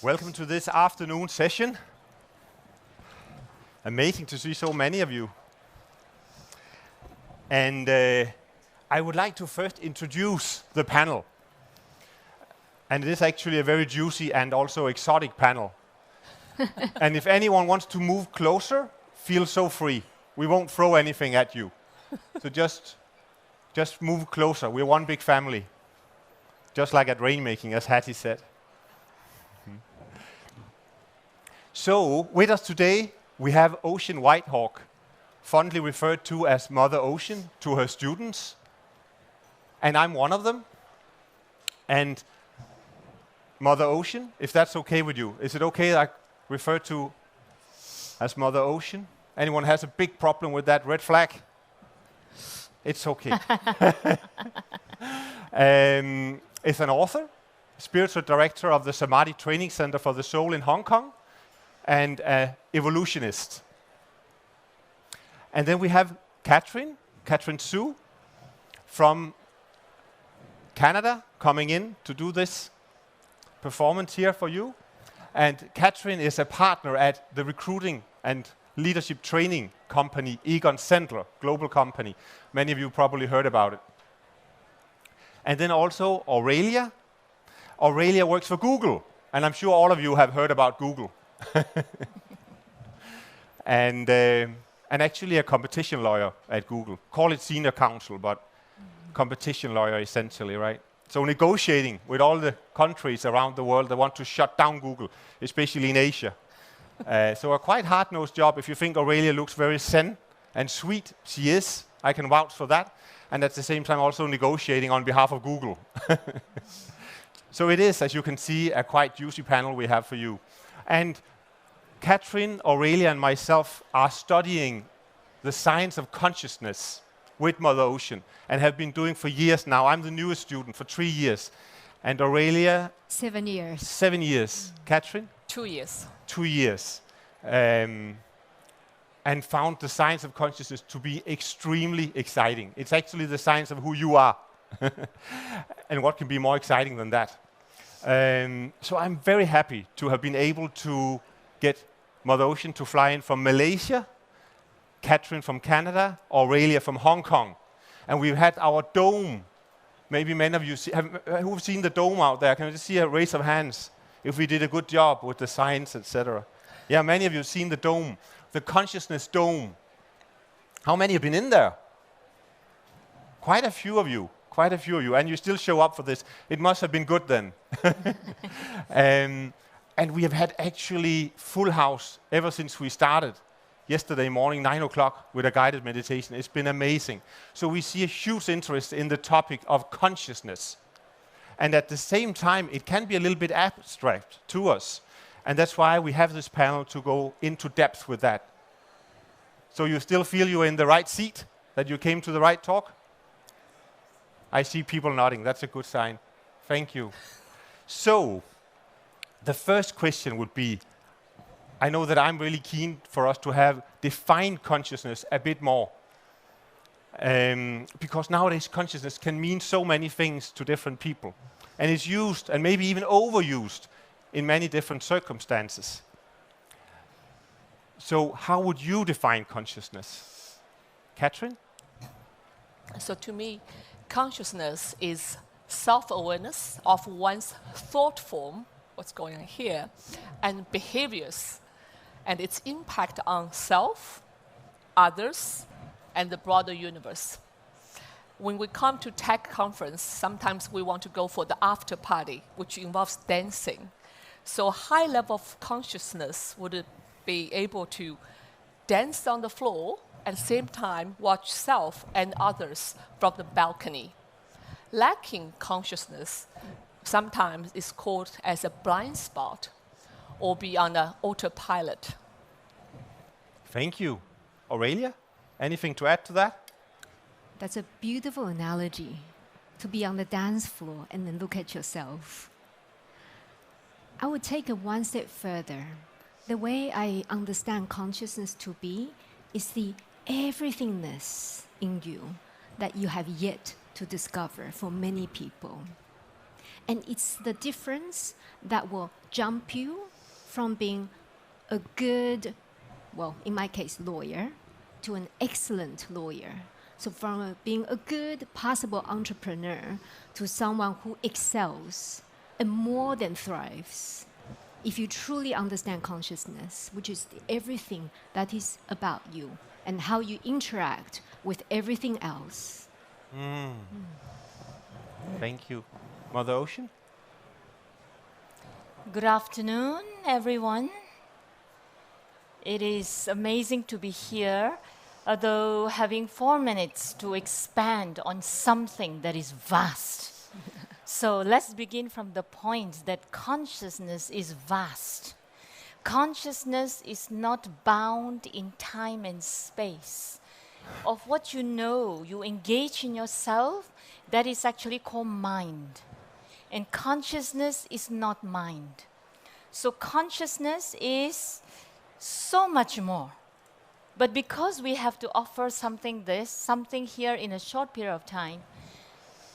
Welcome to this afternoon session. Amazing to see so many of you. And I would like to first introduce the panel. And it is actually a very juicy and also exotic panel. And if anyone wants to move closer, feel so free. We won't throw anything at you. So just move closer. We're one big family. Just like at rainmaking, as Hattie said. So, with us today, we have Ocean WhiteHawk, fondly referred to as Mother Ocean to her students. And I'm one of them. And Mother Ocean, if that's okay with you, is it okay that I refer to as Mother Ocean? Anyone has a big problem with that red flag? It's okay. Is an author, spiritual director of the SAMADHI Training Center for the Soul in Hong Kong, and Evolutionist. And then we have Catherine Sue from Canada coming in to do this performance here for you. And Catherine is a partner at the recruiting and leadership training company Egon Zehnder, global company. Many of you probably heard about it. And then also Auraellia. Auraellia works for Google, and I'm sure all of you have heard about Google. and actually a competition lawyer at Google. Call it senior counsel, but competition lawyer essentially, right? So negotiating with all the countries around the world that want to shut down Google, especially in Asia. So a quite hard-nosed job. If you think Auraellia looks very zen and sweet, she is. I can vouch for that. And at the same time also negotiating on behalf of Google. So it is, as you can see, a quite juicy panel we have for you. And Catherine, Auraellia, and myself are studying the science of consciousness with Mother Ocean and have been doing for years now. I'm the newest student for 3 years. And Auraellia? 7 years. 7 years. Catherine? 2 years. 2 years. And found the science of consciousness to be extremely exciting. It's actually the science of who you are. And what can be more exciting than that? So I'm very happy to have been able to get Mother Ocean to fly in from Malaysia, Catherine from Canada, Auraellia from Hong Kong. And we've had our dome. Maybe many of you who've seen the dome out there. Can I just see a raise of hands if we did a good job with the science, etc.? Yeah, many of you have seen the dome, the consciousness dome. How many have been in there? Quite a few of you. Quite a few of you, and you still show up for this. It must have been good then. And we have had actually full house ever since we started yesterday morning, 9 o'clock, with a guided meditation. It's been amazing. So we see a huge interest in the topic of consciousness. And at the same time, it can be a little bit abstract to us. And that's why we have this panel to go into depth with that. So you still feel you're in the right seat, that you came to the right talk? I see people nodding. That's a good sign. Thank you. So, the first question would be, I know that I'm really keen for us to have defined consciousness a bit more. Because nowadays consciousness can mean so many things to different people. And it's used, and maybe even overused, in many different circumstances. So, how would you define consciousness? Catherine? So to me, consciousness is self-awareness of one's thought form, what's going on here, and behaviors, and its impact on self, others, and the broader universe. When we come to tech conference, sometimes we want to go for the after party, which involves dancing. So high level of consciousness would be able to dance on the floor, at the same time watch self and others from the balcony. Lacking consciousness sometimes is called as a blind spot or be on an autopilot. Thank you. Auraellia, anything to add to that? That's a beautiful analogy, to be on the dance floor and then look at yourself. I would take it one step further. The way I understand consciousness to be is the everythingness in you that you have yet to discover for many people. And it's the difference that will jump you from being a good, well, in my case, lawyer, to an excellent lawyer. So from being a good, possible entrepreneur to someone who excels and more than thrives. If you truly understand consciousness, which is everything that is about you and how you interact with everything else. Thank you. Mother Ocean? Good afternoon, everyone. It is amazing to be here, although having 4 minutes to expand on something that is vast. So let's begin from the point that consciousness is vast. Consciousness is not bound in time and space. Of what you know, you engage in yourself, that is actually called mind. And consciousness is not mind. So consciousness is so much more. But because we have to offer something here in a short period of time,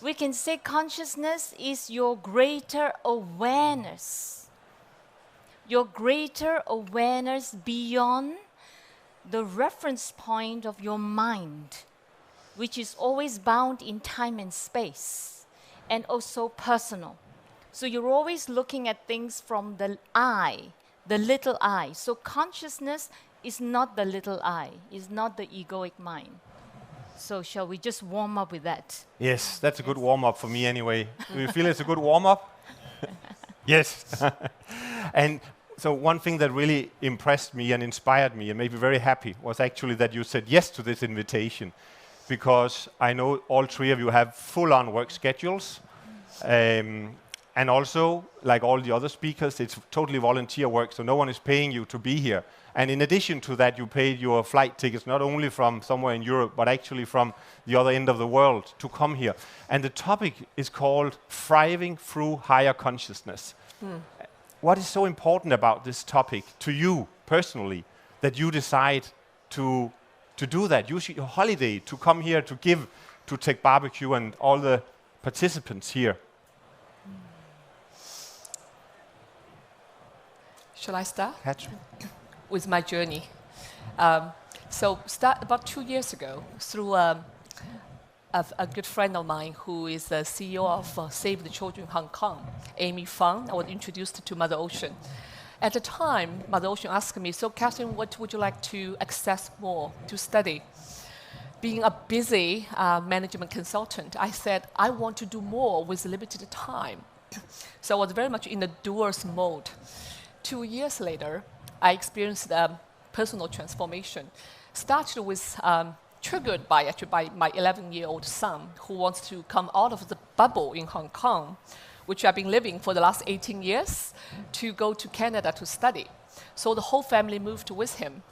we can say consciousness is your greater awareness. Your greater awareness beyond the reference point of your mind, which is always bound in time and space, and also personal. So you're always looking at things from the I, the little I. So consciousness is not the little I, is not the egoic mind. So shall we just warm up with that? Yes, that's a good warm-up for me anyway. Do you feel it's a good warm-up? Yes. And so one thing that really impressed me and inspired me and made me very happy was actually that you said yes to this invitation, because I know all three of you have full-on work schedules. And also, like all the other speakers, it's totally volunteer work, so no one is paying you to be here. And in addition to that, you paid your flight tickets not only from somewhere in Europe, but actually from the other end of the world to come here. And the topic is called Thriving Through Higher Consciousness. What is so important about this topic to you personally, that you decide to do that? Use your holiday to come here to give to Tech Barbecue and all the participants here. Shall I start? Katrin? With my journey. So about 2 years ago, through a good friend of mine who is the CEO of Save the Children Hong Kong, Amy Fang, I was introduced to Mother Ocean. At the time, Mother Ocean asked me, so Catherine, what would you like to access more, to study? Being a busy management consultant, I said, I want to do more with limited time. So I was very much in the doers mode. 2 years later, I experienced personal transformation. Started with, triggered by my 11-year-old son, who wants to come out of the bubble in Hong Kong, which I've been living for the last 18 years, to go to Canada to study. So the whole family moved with him.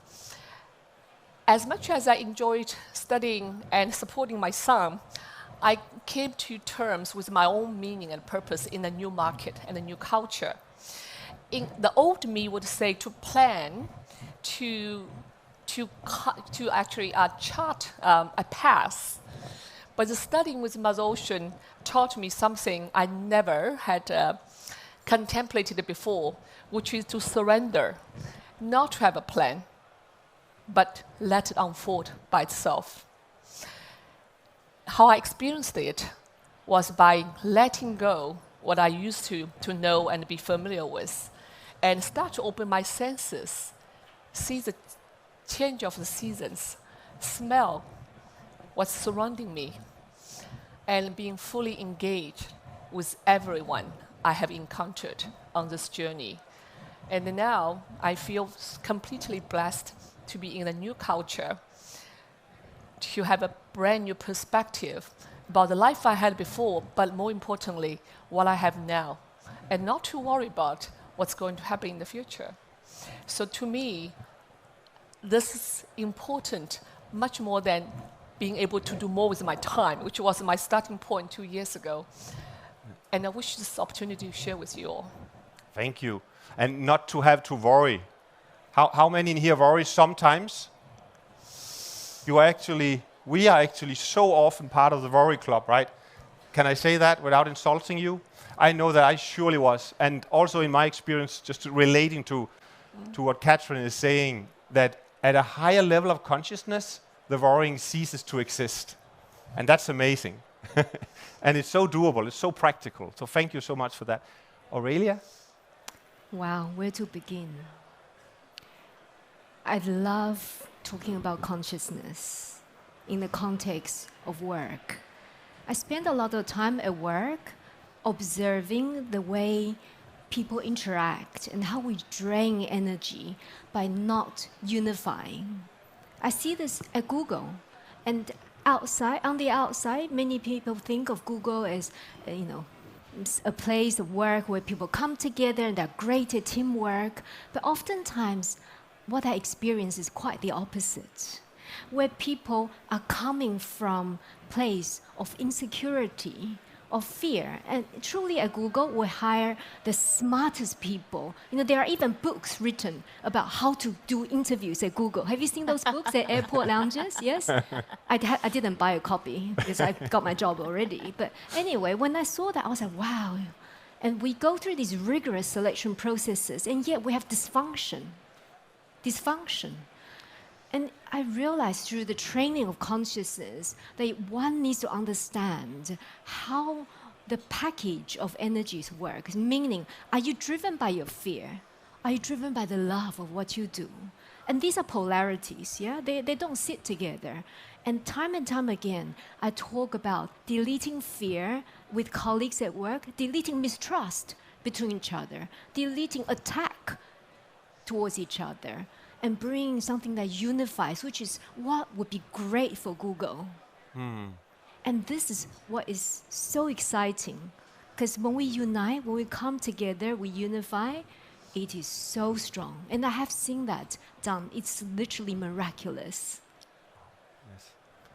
As much as I enjoyed studying and supporting my son, I came to terms with my own meaning and purpose in a new market and a new culture. The old me would say to plan, to actually chart a path. But the studying with Mother Ocean taught me something I never had contemplated before, which is to surrender, not to have a plan, but let it unfold by itself. How I experienced it was by letting go what I used to know and be familiar with, and start to open my senses, see the change of the seasons, smell what's surrounding me, and being fully engaged with everyone I have encountered on this journey. And now I feel completely blessed to be in a new culture, to have a brand new perspective about the life I had before, but more importantly, what I have now, and not to worry about what's going to happen in the future. So to me, this is important much more than being able to do more with my time, which was my starting point 2 years ago. And I wish this opportunity to share with you all. Thank you. And not to have to worry. How many in here worry sometimes? We are actually so often part of the worry club, right? Can I say that without insulting you? I know that I surely was. And also in my experience, just relating to what Catherine is saying, that at a higher level of consciousness, the worrying ceases to exist. And that's amazing. And it's so doable, it's so practical. So thank you so much for that. Auraellia? Wow, where to begin? I love talking about consciousness in the context of work. I spend a lot of time at work observing the way people interact and how we drain energy by not unifying. I see this at Google, and on the outside, many people think of Google as, a place of work where people come together and they're great at teamwork. But oftentimes, what I experience is quite the opposite, where people are coming from a place of insecurity, of fear. And truly at Google, we hire the smartest people. There are even books written about how to do interviews at Google. Have you seen those books at airport lounges? Yes? I didn't buy a copy because I got my job already. But anyway, when I saw that, I was like, wow. And we go through these rigorous selection processes, and yet we have dysfunction. And I realized through the training of consciousness that one needs to understand how the package of energies works. Meaning, are you driven by your fear? Are you driven by the love of what you do? And these are polarities, yeah? They don't sit together. And time again, I talk about deleting fear with colleagues at work, deleting mistrust between each other, deleting attack towards each other, and bring something that unifies, which is what would be great for Google. And this is what is so exciting, because when we unite, when we come together, we unify, it is so strong. And I have seen that done. It's literally miraculous. Yes.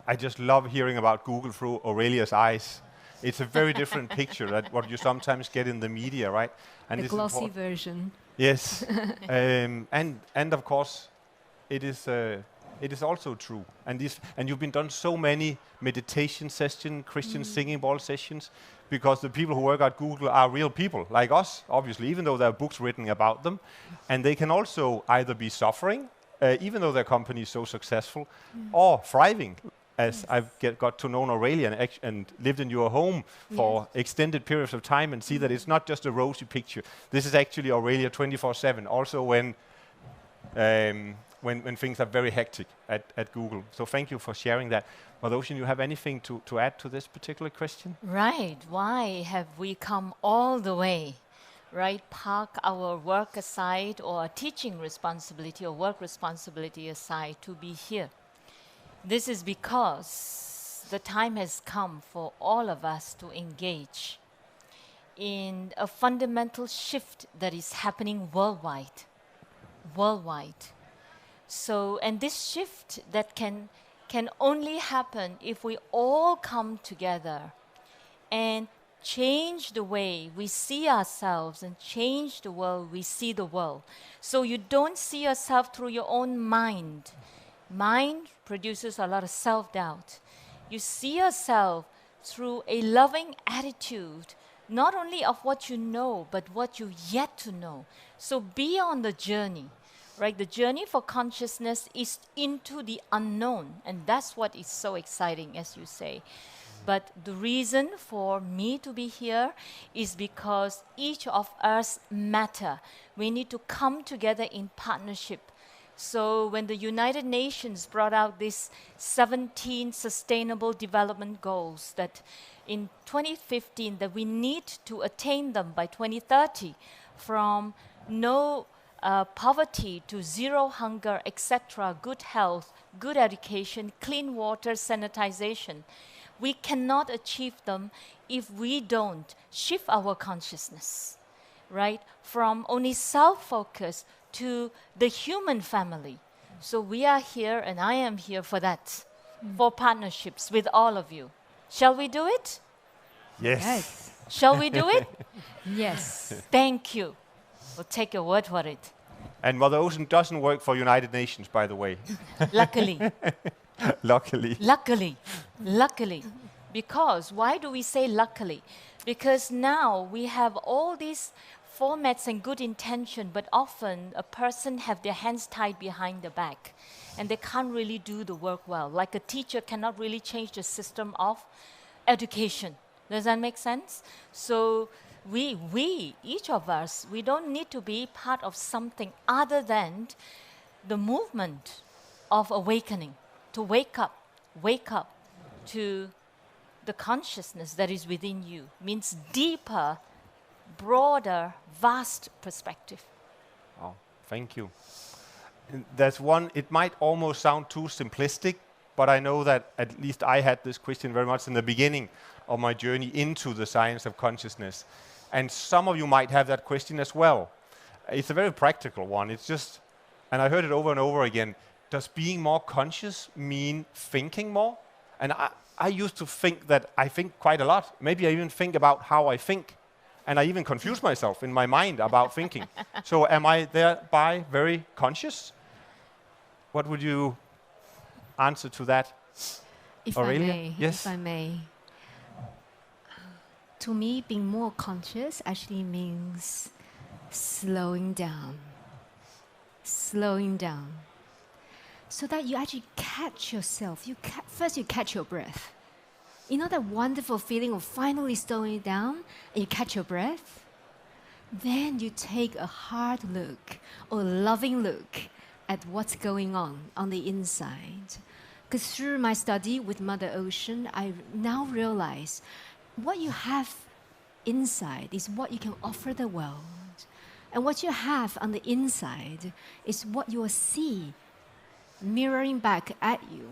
I just love hearing about Google through Auraelia's eyes. It's a very different picture than what you sometimes get in the media, right? And the glossy version. Yes, and of course, it is also true. And you've been done so many meditation sessions, Christian singing bowl sessions, because the people who work at Google are real people like us, obviously, even though there are books written about them, and they can also either be suffering, even though their company is so successful, or thriving. As I've got to know Auraellia and lived in your home for extended periods of time and see that it's not just a rosy picture. This is actually Auraellia 24/7, also when things are very hectic at Google. So thank you for sharing that. Madhushan, you have anything to add to this particular question? Right. Why have we come all the way, right? Park our work aside or our teaching responsibility or work responsibility aside to be here? This is because the time has come for all of us to engage in a fundamental shift that is happening worldwide. So, and this shift that can only happen if we all come together and change the way we see ourselves and change the world we see the world. So you don't see yourself through your own mind. Mind produces a lot of self-doubt. You see yourself through a loving attitude, not only of what you know, but what you yet to know. So be on the journey, right? The journey for consciousness is into the unknown, and that's what is so exciting, as you say. But the reason for me to be here is because each of us matter. We need to come together in partnership. So when the United Nations brought out these 17 Sustainable Development Goals that in 2015 that we need to attain them by 2030, from no poverty to zero hunger, etc., good health, good education, clean water, sanitization, we cannot achieve them if we don't shift our consciousness, right? From only self-focus to the human family. So we are here, and I am here for that, for partnerships with all of you. Shall we do it? Yes. Shall we do it? Yes. Thank you. We'll take your word for it. And Madhushan doesn't work for United Nations, by the way. Luckily. Luckily. Luckily. Because, why do we say luckily? Because now we have all these formats and good intention, but often a person have their hands tied behind the back and they can't really do the work well. Like a teacher cannot really change the system of education. Does that make sense? So we, each of us, we don't need to be part of something other than the movement of awakening, to wake up to the consciousness that is within you. Means deeper, broader, vast perspective. Oh, thank you. And there's one, it might almost sound too simplistic, but I know that at least I had this question very much in the beginning of my journey into the science of consciousness. And some of you might have that question as well. It's a very practical one. It's just, and I heard it over and over again, does being more conscious mean thinking more? And I used to think that I think quite a lot. Maybe I even think about how I think. And I even confuse myself in my mind about thinking. So am I thereby very conscious? What would you answer to that? If Auraellia? I may, Yes. if I may. To me, being more conscious actually means slowing down. Slowing down. So that you actually catch yourself. First you catch your breath. You know that wonderful feeling of finally slowing down and you catch your breath? Then you take a hard look or loving look at what's going on the inside. Because through my study with Mother Ocean, I now realize what you have inside is what you can offer the world. And what you have on the inside is what you will see mirroring back at you.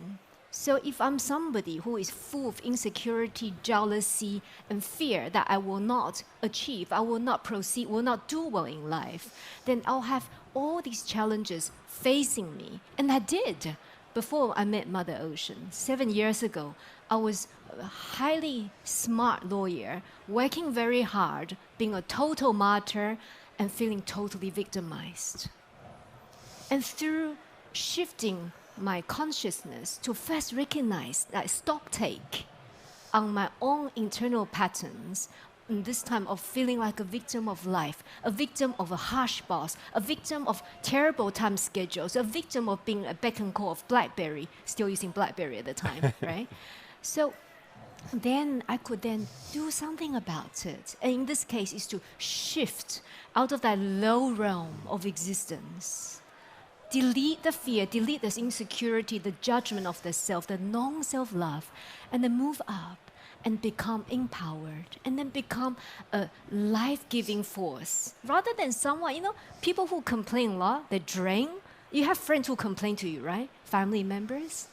So if I'm somebody who is full of insecurity, jealousy, and fear that I will not achieve, I will not proceed, will not do well in life, then I'll have all these challenges facing me. And I did before I met Mother Ocean. 7 years ago, I was a highly smart lawyer, working very hard, being a total martyr, and feeling totally victimized. And through shifting my consciousness to first recognize that stock take on my own internal patterns, and this time of feeling like a victim of life, a victim of a harsh boss, a victim of terrible time schedules, a victim of being a beck and call of BlackBerry, still using BlackBerry at the time, right? So then I could then do something about it. And in this case, is to shift out of that low realm of existence. Delete the fear, delete this insecurity, the judgment of the self, the non-self-love, and then move up and become empowered, and then become a life-giving force. Rather than someone, you know, people who complain a lot, they drain. You have friends who complain to you, right? Family members.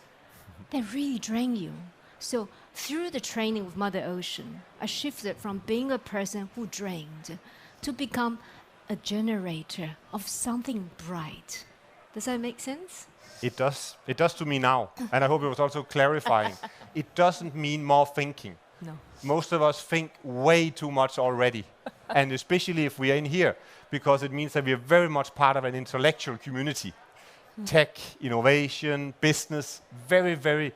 They really drain you. So through the training with Mother Ocean, I shifted from being a person who drained to become a generator of something bright. Does that make sense? It does. It does to me now. And I hope it was also clarifying. It doesn't mean more thinking. No. Most of us think way too much already. And especially if we are in here, because it means that we are very much part of an intellectual community. Tech, innovation, business, very, very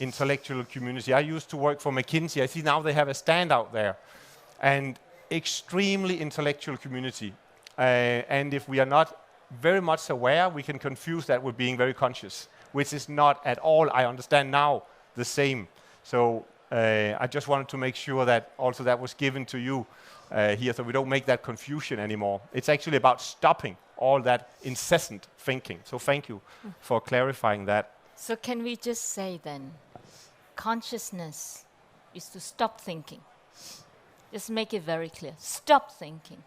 intellectual community. I used to work for McKinsey. I see now they have a stand out there. And extremely intellectual community. And if we are not very much aware, we can confuse that with being very conscious, which is not at all, I understand now, the same. So I just wanted to make sure that also that was given to you here, so we don't make that confusion anymore. It's actually about stopping all that incessant thinking. So thank you for clarifying that. So can we just say then, consciousness is to stop thinking. Just make it very clear. Stop thinking.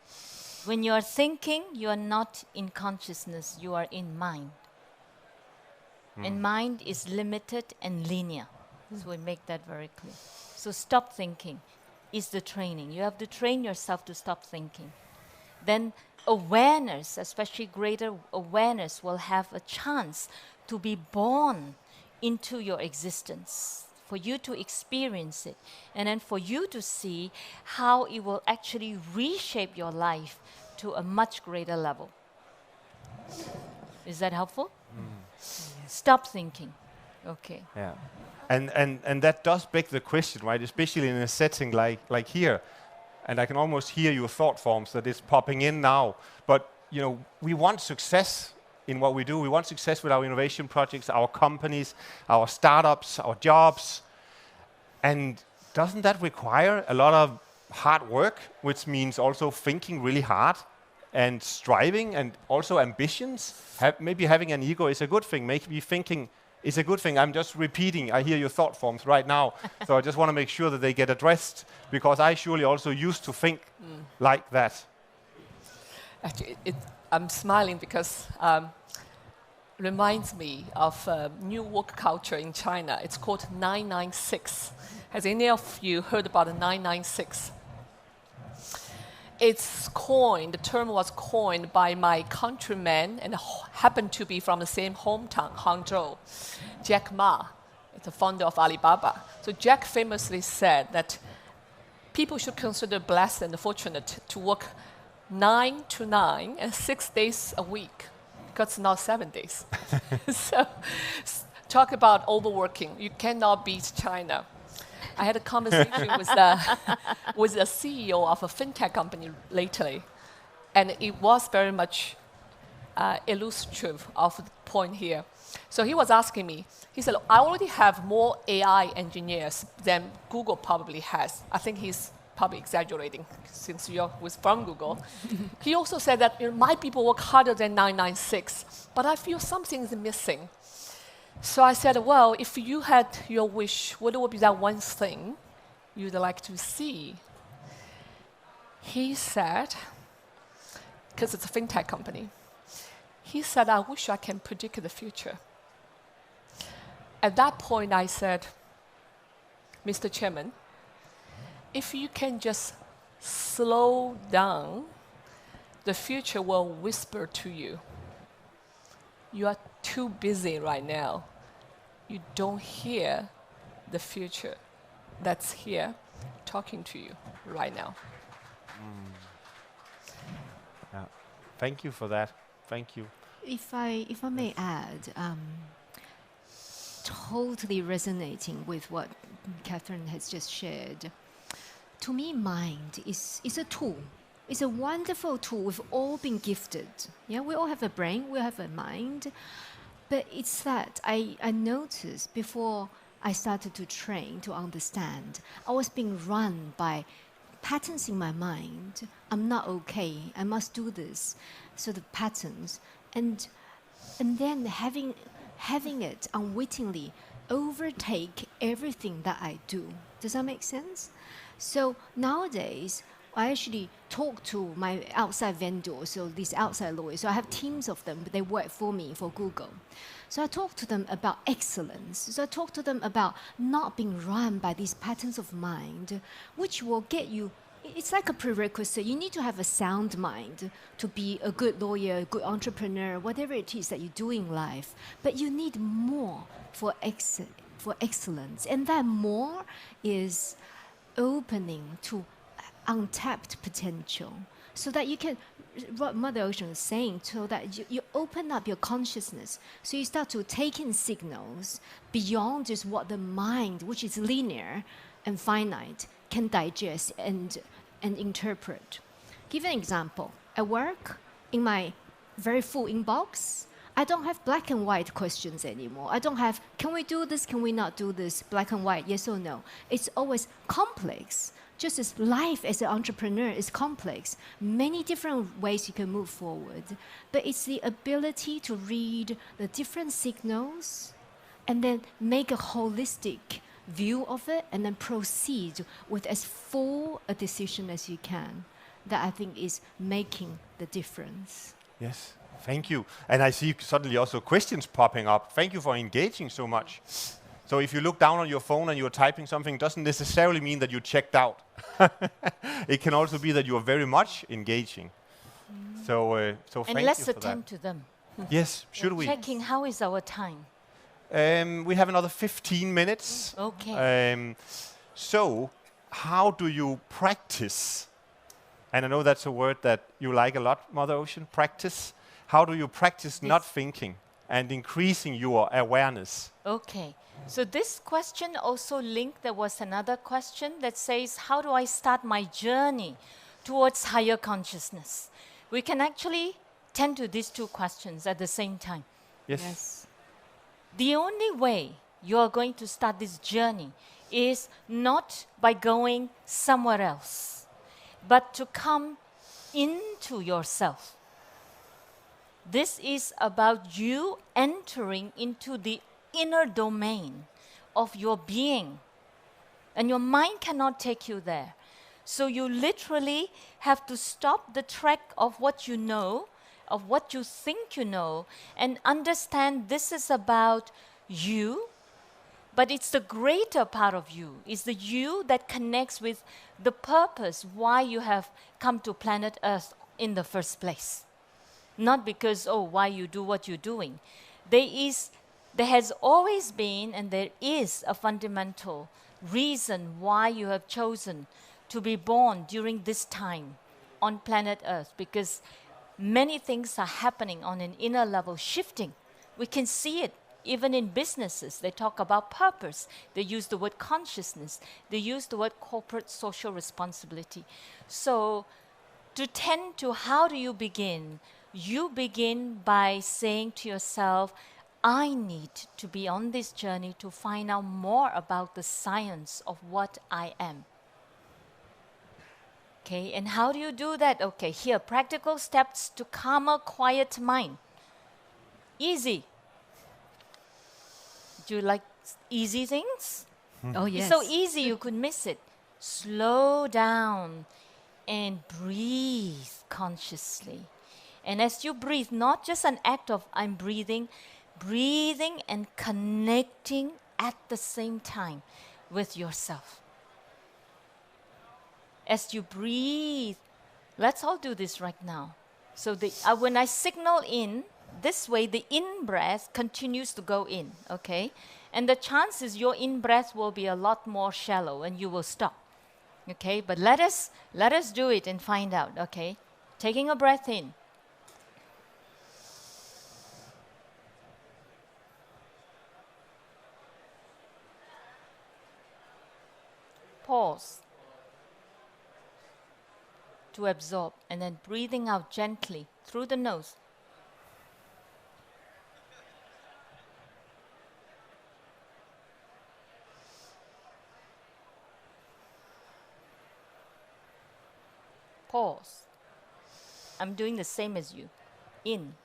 When you are thinking, you are not in consciousness, you are in mind. And mind is limited and linear. So we make that very clear. So stop thinking is the training. You have to train yourself to stop thinking. Then awareness, especially greater awareness, will have a chance to be born into your existence, for you to experience it, and then for you to see how it will actually reshape your life to a much greater level. Is that helpful? Stop thinking. Okay. Yeah. And that does beg the question, right? Especially in a setting like here. And I can almost hear your thought forms that is popping in now. But, you know, we want success in what we do. We want success with our innovation projects, our companies, our startups, our jobs. And doesn't that require a lot of hard work, which means also thinking really hard and striving and also ambitions? Maybe having an ego is a good thing. Maybe thinking is a good thing. I'm just repeating. I hear your thought forms right now. So I just want to make sure that they get addressed, because I surely also used to think like that. Actually, I'm smiling because reminds me of a new work culture in China. It's called 996. Has any of you heard about the 996? It's coined, the term was coined by my countryman and happened to be from the same hometown, Hangzhou, Jack Ma, the founder of Alibaba. So Jack famously said that people should consider blessed and fortunate to work 9 to 9 and 6 days a week, because it's not 7 days. So talk about overworking. You cannot beat China. I had a conversation with the CEO of a fintech company lately, and it was very much illustrative of the point here. So he was asking me, he said, I already have more AI engineers than Google probably has. I think he's probably exaggerating since you're from Google. He also said that, you know, my people work harder than 996, but I feel something is missing. So I said, well, if you had your wish, what would be that one thing you'd like to see? He said, because it's a fintech company, he said, I wish I can predict the future. At that point, I said, Mr. Chairman, if you can just slow down, the future will whisper to you. You are too busy right now. You don't hear the future that's here talking to you right now. Yeah. Thank you for that. Thank you. If I may add, totally resonating with what Catherine has just shared. To me, mind is a tool. It's a wonderful tool. We've all been gifted. Yeah, we all have a brain, we have a mind. But it's that I noticed before I started to train, to understand, I was being run by patterns in my mind. I'm not okay. I must do this. So the patterns. And then having it unwittingly overtake everything that I do. Does that make sense? So nowadays, I actually talk to my outside vendors, so these outside lawyers. So I have teams of them, but they work for me, for Google. So I talk to them about excellence. So I talk to them about not being run by these patterns of mind, which will get you, it's like a prerequisite. You need to have a sound mind to be a good lawyer, a good entrepreneur, whatever it is that you do in life. But you need more for excellence. And that more is opening to untapped potential, so that you can, what Mother Ocean is saying, so that you open up your consciousness, so you start to take in signals beyond just what the mind, which is linear and finite, can digest and interpret. Give an example. At work, in my very full inbox, I don't have black and white questions anymore. I don't have, can we do this, can we not do this, black and white, yes or no. It's always complex. Just as life as an entrepreneur is complex, many different ways you can move forward. But it's the ability to read the different signals and then make a holistic view of it and then proceed with as full a decision as you can. That I think is making the difference. Yes, thank you. And I see suddenly also questions popping up. Thank you for engaging so much. So if you look down on your phone and you're typing something, doesn't necessarily mean that you checked out. It can also be that you are very much engaging. So thank you for that. And let's attend to them. Yes, should we? Checking how is our time. We have another 15 minutes. Okay. So how do you practice? And I know that's a word that you like a lot, Mother Ocean, practice. How do you practice not thinking? and increasing your awareness. Okay. So this question also linked, there was another question that says, how do I start my journey towards higher consciousness? We can actually tend to these two questions at the same time. Yes. The only way you are going to start this journey is not by going somewhere else, but to come into yourself. This is about you entering into the inner domain of your being. And your mind cannot take you there. So you literally have to stop the track of what you know, of what you think you know, and understand this is about you, but it's the greater part of you. It's the you that connects with the purpose why you have come to planet Earth in the first place. Not because, oh, why you do what you're doing. There has always been and there is a fundamental reason why you have chosen to be born during this time on planet Earth, because many things are happening on an inner level, shifting. We can see it even in businesses. They talk about purpose. They use the word consciousness. They use the word corporate social responsibility. So to tend to how do you begin? You begin by saying to yourself, I need to be on this journey to find out more about the science of what I am. Okay, and how do you do that? Okay, here, practical steps to calmer, quiet mind. Easy. Do you like easy things? Oh, yes. It's so easy you could miss it. Slow down and breathe consciously. And as you breathe, not just an act of I'm breathing, breathing and connecting at the same time with yourself. As you breathe, let's all do this right now. So when I signal in, this way the in-breath continues to go in, okay? And the chances your in-breath will be a lot more shallow and you will stop, okay? But let us do it and find out, okay? Taking a breath in. Pause to absorb, and then breathing out gently through the nose. Pause. I'm doing the same as you. In.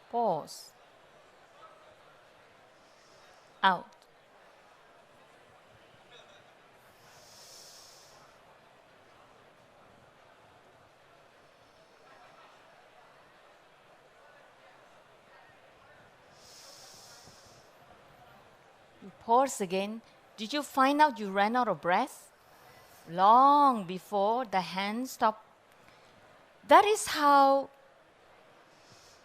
Pause. Out. You pause again. Did you find out you ran out of breath? Long before the hand stopped. That is how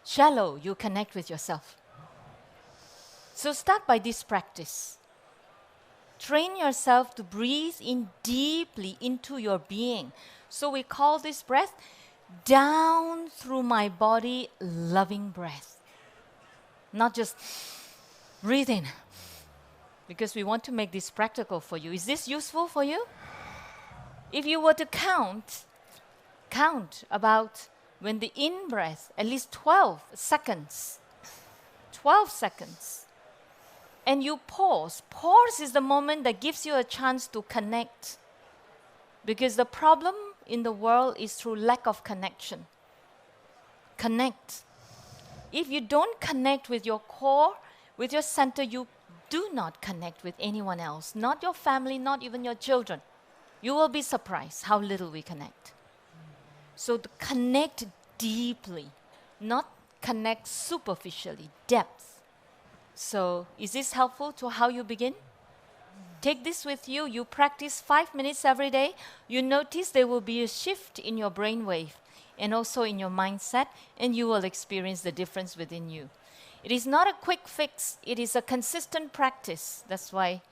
shallow you connect with yourself. So start by this practice. Train yourself to breathe in deeply into your being. So we call this breath down through my body, loving breath. Not just breathe in. Because we want to make this practical for you. Is this useful for you? If you were to count about when the in-breath, at least 12 seconds, and you pause. Pause is the moment that gives you a chance to connect. Because the problem in the world is through lack of connection. Connect. If you don't connect with your core, with your center, you do not connect with anyone else. Not your family, not even your children. You will be surprised how little we connect. So to connect deeply, not connect superficially, depth. So is this helpful to how you begin? Take this with you. You practice 5 minutes every day. You notice there will be a shift in your brainwave and also in your mindset, and you will experience the difference within you. It is not a quick fix. It is a consistent practice. That's why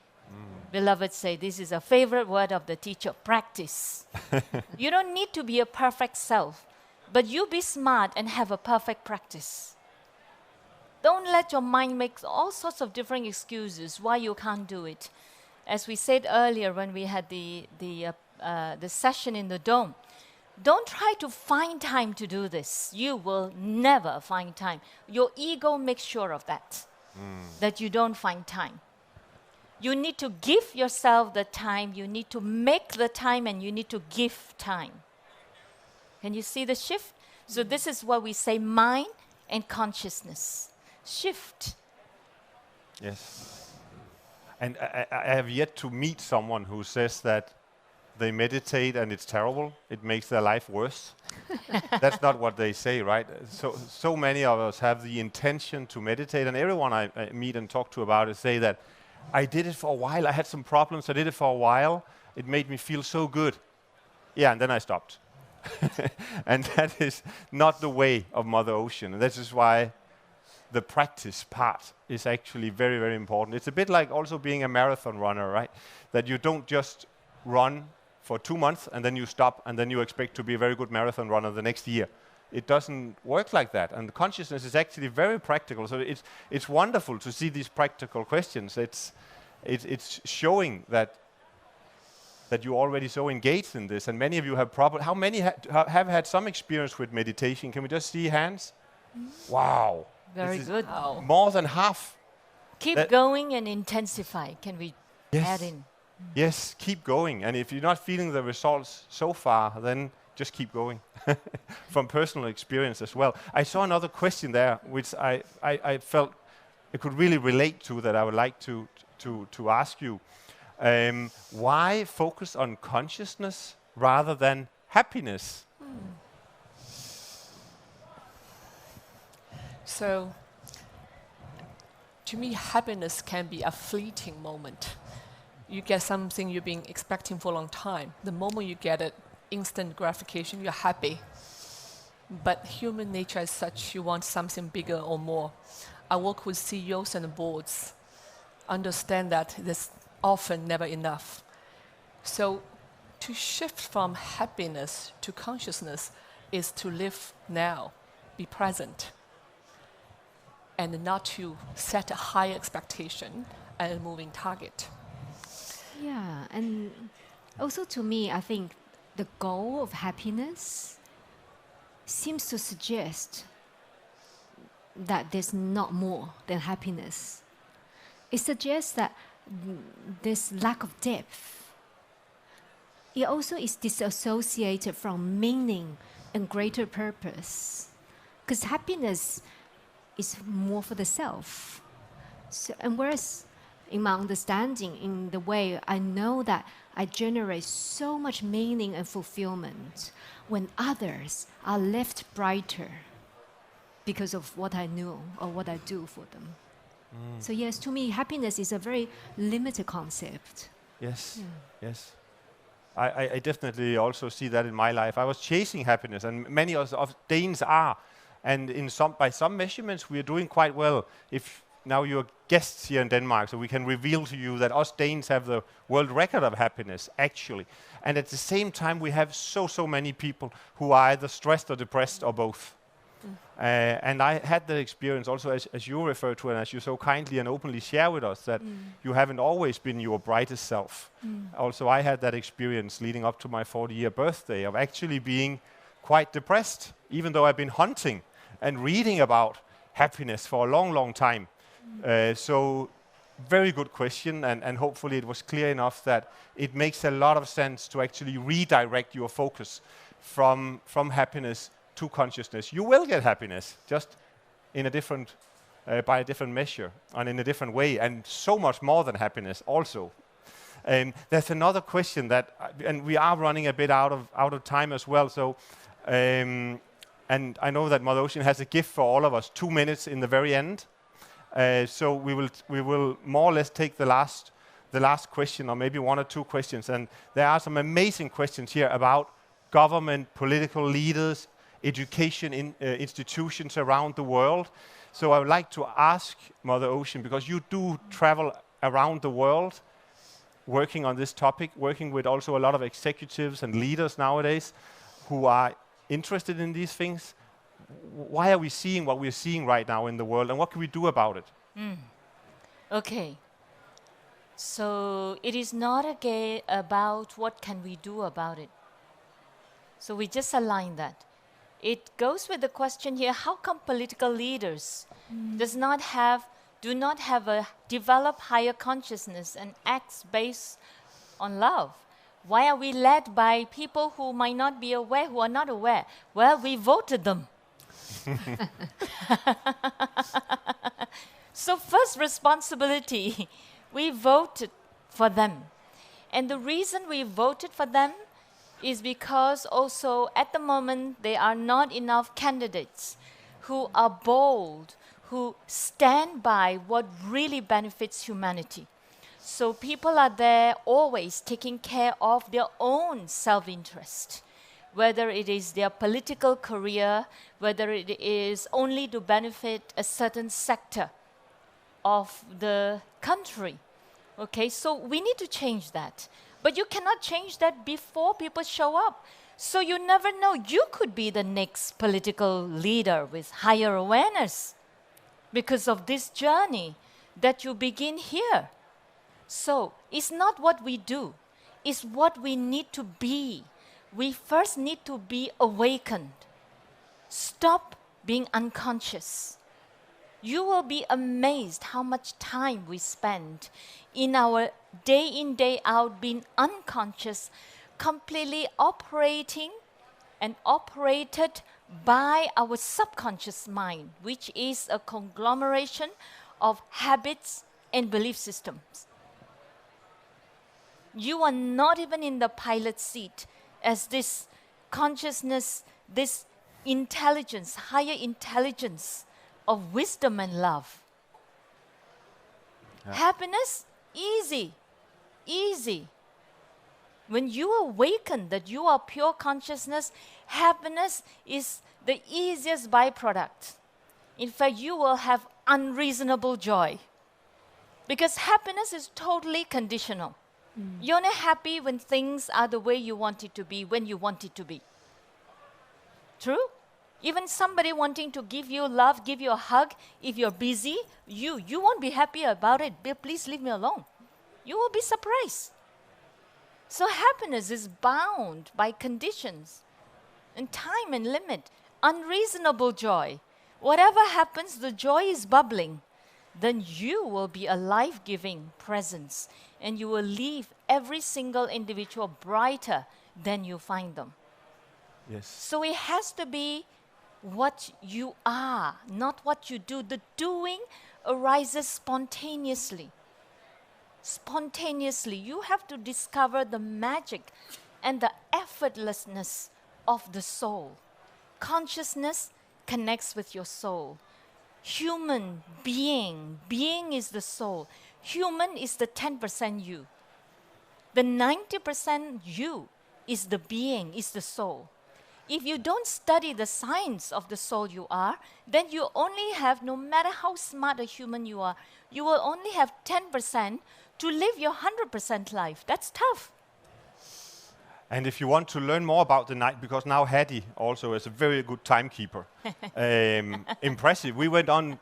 Beloved say this is a favorite word of the teacher, practice. You don't need to be a perfect self, but you be smart and have a perfect practice. Don't let your mind make all sorts of different excuses why you can't do it. As we said earlier when we had the session in the dome, don't try to find time to do this. You will never find time. Your ego makes sure of that, that you don't find time. You need to give yourself the time, you need to make the time, and you need to give time. Can you see the shift? So this is what we say, mind and consciousness. Shift. Yes. And I have yet to meet someone who says that they meditate and it's terrible, it makes their life worse. That's not what they say, right? So many of us have the intention to meditate, and everyone I meet and talk to about it say that I did it for a while, I had some problems, I did it for a while, it made me feel so good. Yeah, and then I stopped. And that is not the way of Mother Ocean. And this is why the practice part is actually very, very important. It's a bit like also being a marathon runner, right? That you don't just run for 2 months and then you stop and then you expect to be a very good marathon runner the next year. It doesn't work like that. And the consciousness is actually very practical. So it's wonderful to see these practical questions. It's showing that you're already so engaged in this. And many of you have probably, how many have had some experience with meditation? Can we just see hands? Wow. Very good. More than half. Keep going and intensify. Can we add in? Yes, keep going. And if you're not feeling the results so far, then just keep going. From personal experience as well. I saw another question there, which I felt I could really relate to, that I would like to ask you. Why focus on consciousness rather than happiness? So, to me, happiness can be a fleeting moment. You get something you've been expecting for a long time. The moment you get it, instant gratification, you're happy. But human nature is such, you want something bigger or more. I work with CEOs and boards, understand that there's often never enough. So to shift from happiness to consciousness is to live now, be present, and not to set a high expectation and a moving target. Yeah, and also to me, I think the goal of happiness seems to suggest that there's not more than happiness. It suggests that this lack of depth. It also is disassociated from meaning and greater purpose. Because happiness is more for the self. So, and whereas in my understanding, in the way I know that I generate so much meaning and fulfillment when others are left brighter because of what I know or what I do for them. So yes, to me, happiness is a very limited concept. Yes, yes. I definitely also see that in my life. I was chasing happiness, and many of Danes are. And by some measurements, we are doing quite well. If now you're guests here in Denmark, so we can reveal to you that us Danes have the world record of happiness, actually. And at the same time, we have so many people who are either stressed or depressed or both. And I had that experience also, as you refer to, and as you so kindly and openly share with us, that you haven't always been your brightest self. Also, I had that experience leading up to my 40-year birthday of actually being quite depressed, even though I've been hunting and reading about happiness for a long time. So, very good question, and hopefully it was clear enough that it makes a lot of sense to actually redirect your focus from happiness to consciousness. You will get happiness, just in a different, by a different measure, and in a different way, and so much more than happiness also. There's another question that, and we are running a bit out of time as well. So, and I know that Mother Ocean has a gift for all of us, 2 minutes in the very end. So we will more or less take the last question, or maybe 1 or 2 questions. And there are some amazing questions here about government, political leaders, education institutions around the world. So I would like to ask Mother Ocean, because you do travel around the world, working on this topic, working with also a lot of executives and leaders nowadays who are interested in these things. Why are we seeing what we're seeing right now in the world, and what can we do about it? Okay. So it is not about what can we do about it. So we just align that. It goes with the question here, how come political leaders do not have a developed higher consciousness and acts based on love? Why are we led by people who might not be aware, who are not aware? Well, we voted them. So first responsibility, we voted for them. And the reason we voted for them is because also at the moment there are not enough candidates who are bold, who stand by what really benefits humanity. So people are there always taking care of their own self-interest, whether it is their political career, whether it is only to benefit a certain sector of the country. Okay, so we need to change that. But you cannot change that before people show up. So you never know. You could be the next political leader with higher awareness because of this journey that you begin here. So it's not what we do. It's what we need to be. We first need to be awakened. Stop being unconscious. You will be amazed how much time we spend in our day in, day out being unconscious, completely operating and operated by our subconscious mind, which is a conglomeration of habits and belief systems. You are not even in the pilot seat as this consciousness, this intelligence, higher intelligence of wisdom and love. Yeah. Happiness, easy, easy. When you awaken that you are pure consciousness, happiness is the easiest byproduct. In fact, you will have unreasonable joy. Because happiness is totally conditional. You're only happy when things are the way you want it to be, when you want it to be. True? Even somebody wanting to give you love, give you a hug, if you're busy, you won't be happy about it. Please leave me alone. You will be surprised. So happiness is bound by conditions and time and limit. Unreasonable joy. Whatever happens, the joy is bubbling. Then you will be a life-giving presence, and you will leave every single individual brighter than you find them. Yes. So it has to be what you are, not what you do. The doing arises spontaneously. Spontaneously. You have to discover the magic and the effortlessness of the soul. Consciousness connects with your soul. Human being is the soul. Human is the 10% you. The 90% you is the being, is the soul. If you don't study the science of the soul you are, then you only have, no matter how smart a human you are, you will only have 10% to live your 100% life. That's tough. And if you want to learn more about the night, because now Hattie also is a very good timekeeper. Impressive. We went on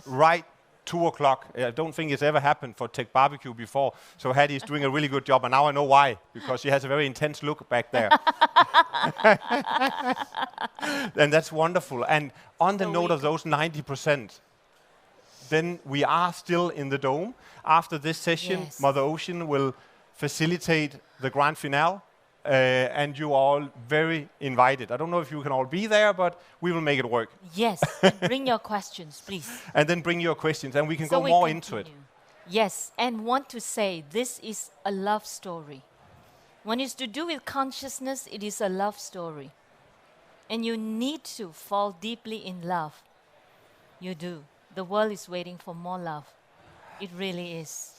right 2 o'clock. I don't think it's ever happened for Tech Barbecue before. So Hattie is doing a really good job. And now I know why, because she has a very intense look back there. And that's wonderful. And on the note of those 90%, then we are still in the dome. After this session, Yes. Mother Ocean will facilitate the grand finale. And you are all very invited. I don't know if you can all be there, but we will make it work. Yes, and bring your questions, please. And then bring your questions, and we can So go we more into it. continue. Yes, and want to say this is a love story. When it's to do with consciousness, it is a love story. And you need to fall deeply in love. You do. The world is waiting for more love. It really is.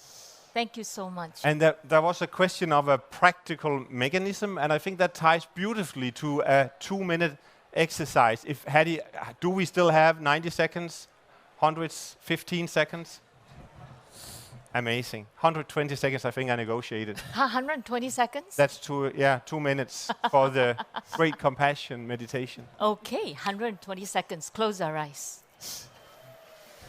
Thank you so much. And there was a question of a practical mechanism, and I think that ties beautifully to a 2-minute exercise. If Hattie, do we still have 90 seconds, hundreds, 15 seconds? Amazing. 120 seconds, I think I negotiated. 120 seconds? That's 2 minutes for the great compassion meditation. Okay, 120 seconds. Close our eyes.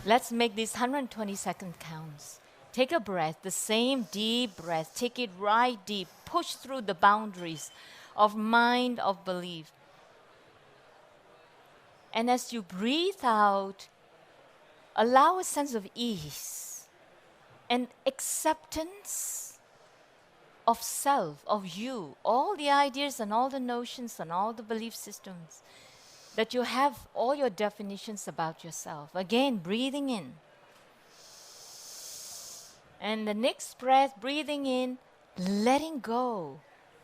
Let's make these 120 second counts. Take a breath, the same deep breath. Take it right deep. Push through the boundaries of mind, of belief. And as you breathe out, allow a sense of ease and acceptance of self, of you, all the ideas and all the notions and all the belief systems, that you have all your definitions about yourself. Again, breathing in. And the next breath, breathing in, letting go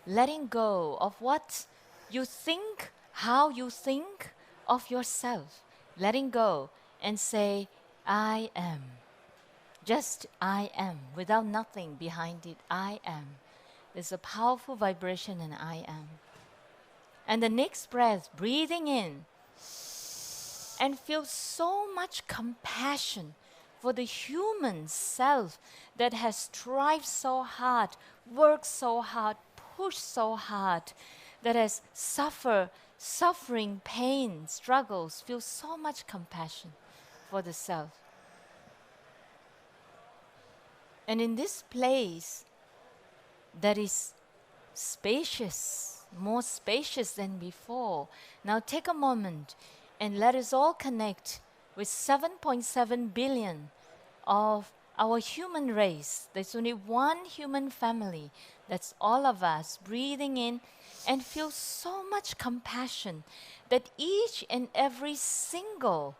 of what you think, how you think of yourself. Letting go and say, I am. Just I am, without nothing behind it. I am. There's a powerful vibration in I am. And the next breath, breathing in, and feel so much compassion for the human self that has strived so hard, worked so hard, pushed so hard, that has suffering, pain, struggles. Feel so much compassion for the self. And in this place that is spacious, more spacious than before, now take a moment and let us all connect with 7.7 billion of our human race. There's only one human family. That's all of us, breathing in and feel so much compassion that each and every single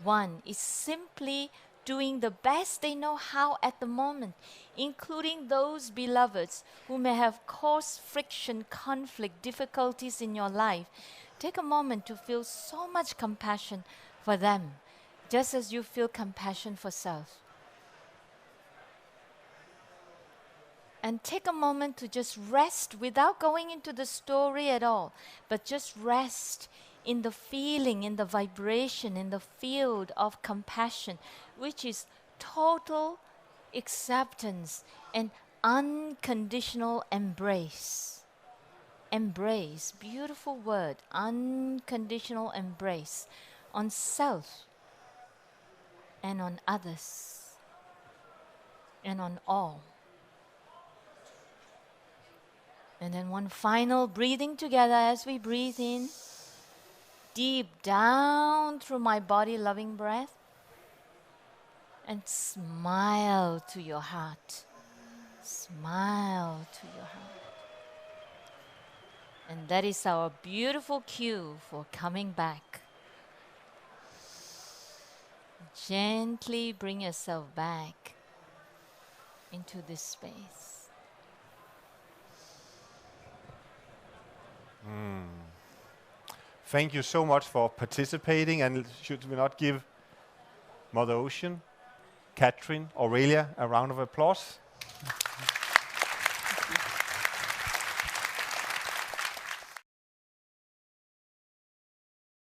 one is simply doing the best they know how at the moment, including those beloveds who may have caused friction, conflict, difficulties in your life. Take a moment to feel so much compassion for them, just as you feel compassion for self. And take a moment to just rest without going into the story at all, but just rest in the feeling, in the vibration, in the field of compassion, which is total acceptance and unconditional embrace. Embrace, beautiful word, unconditional embrace on self and on others and on all. And then one final breathing together as we breathe in, deep down through my body, loving breath, and smile to your heart. Smile to your heart. And that is our beautiful cue for coming back. Gently bring yourself back into this space. Thank you so much for participating, and should we not give Mother Ocean, Catherine, Auraellia a round of applause?